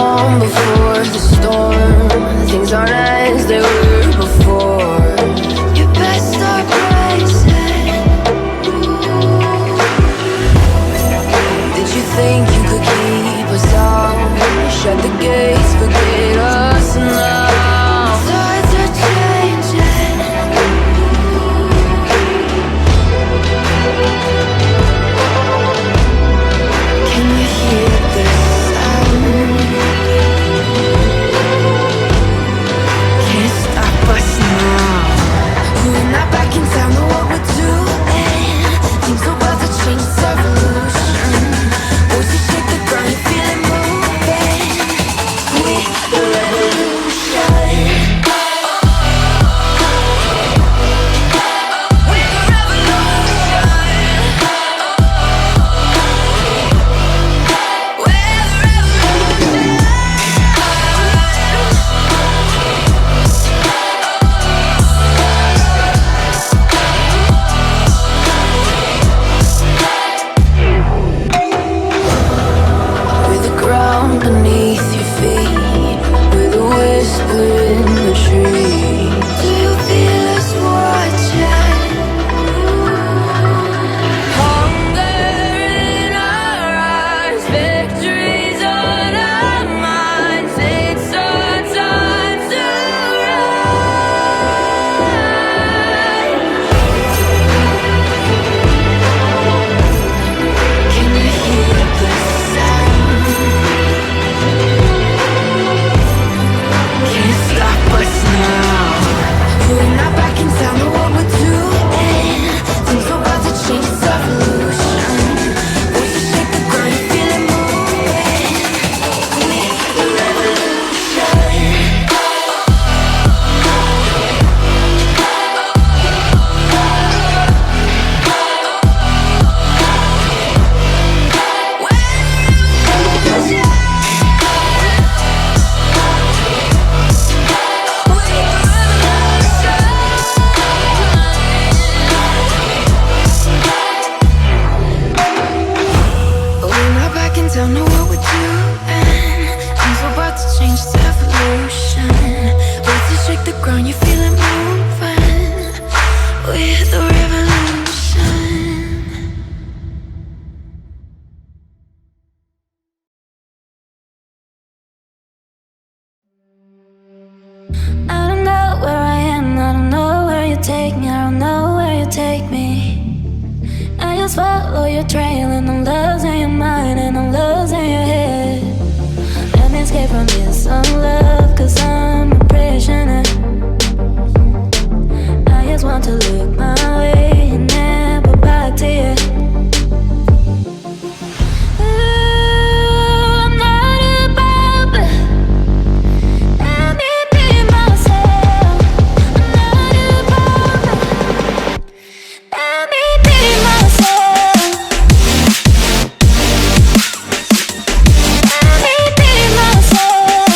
calm before the storm. Things aren't as they were before. You best start rising. Did you think you could keep us out? Shut the gates, forget us now. Tides are changing. Can you hear the sound? Can't stop us now. We're not back in town, know what we're doing. Things are about to change, it's evolution. Voices shake the ground, you feel it moving. We the revolution. Beneath your feet, with a whisper in the tree. Do you feel us watching? Hunger in our eyes, victories on our minds. It's our time to rise. Can you hear the sound? Can't stop us now. We're not back in town, know what we're doing. Things are about to change, it's evolution. Voices shake the ground, you feel it moving. We the revolution. We're not back in town, know what we're doing. Things are about to change, it's evolution. Voices shake the ground, you feel it moving. We're the revolution. I don't know where I am, I don't know where you take me, I don't know where you take me. I just follow your trail and I'm losing your mind and I'm losing your head. Let me escape from this unlove, cause I'm a prisoner. I just want to look my way and never back to you. Ooh, I'm not above it. Let me be myself. I'm not above it. Let me be myself. Let me be myself.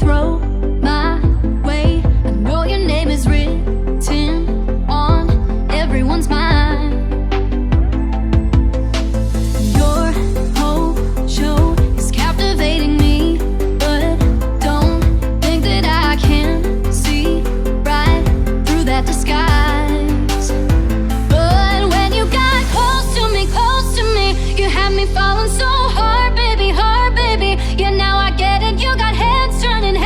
throw my way. I know your name is written on everyone's mind. Your whole show is captivating me, but don't think that I can see right through that disguise. But when you got close to me, you had me falling so hard, baby, hard, baby. Yeah, now I get it, you got heads turning,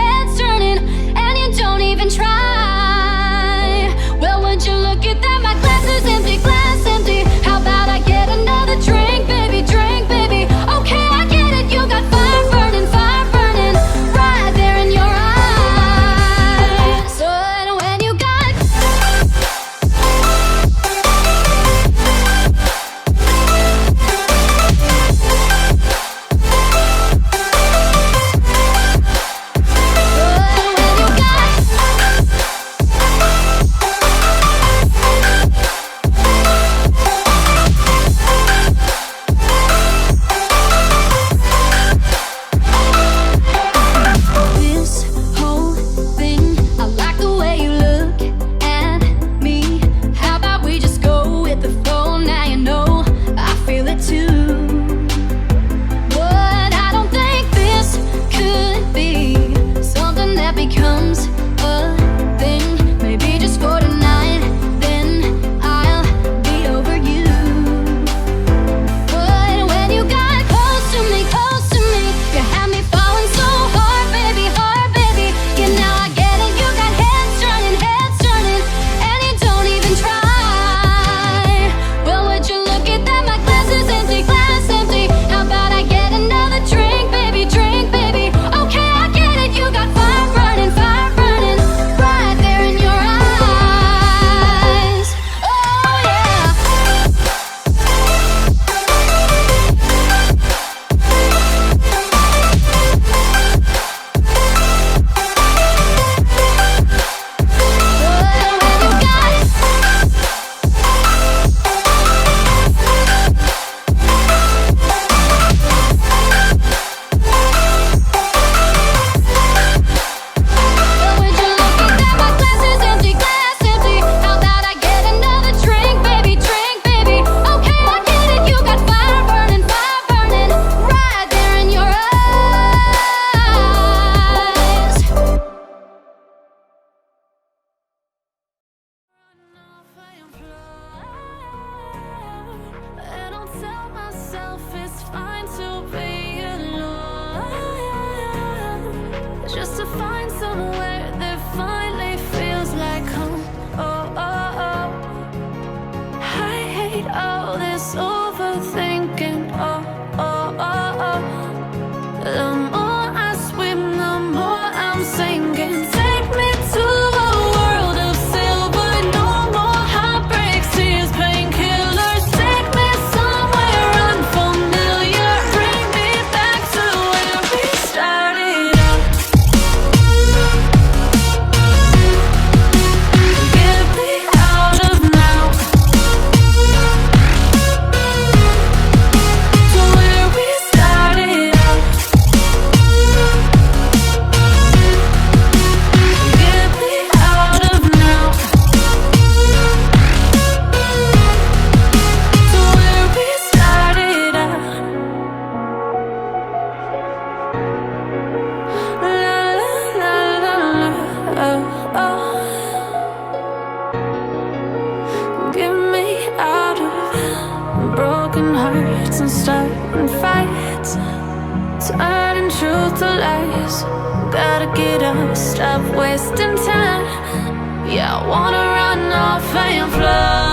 and you don't even try. Well, would you look at that, my glass is empty, glass empty. How about I get another drink, baby, drink, baby. Okay, I get it, you got fire burning, right there in your eyes. So when you got this whole thing, I like the way you look at me. How about we just go with the flow? Now you know I feel it too. But I don't think this could be something that becomes a thing. Maybe just for tonight, then I'll be over you. But when you got close to me, you had me falling so hard, baby, hard, baby. Yeah, now I get it, you got heads turning, and you don't even try. Well, would you look at that, my glass is empty, glass empty. How about I get another drink, baby, drink, baby. Okay, I get it, you got fire burning, right there in your eyes. Oh yeah. And I'll tell myself it's fine to be alone, just to find somewhere that finally feels like home. Oh, oh, oh. I hate all this overthinking. Oh, oh, oh, oh. The more I swim, the more I'm sinking. Take me to a world of silver, no more heartbreaks, tears, painkillers. Take me somewhere unfamiliar, bring me back to where we started out. Get me out of now, to where we started out. Get me out of now, to where we started out. La la la la la, oh, oh. Get me out of broken hearts and starting fights, turning truth to lies. Gotta get up, stop wasting time. Yeah, I wanna run off and fly.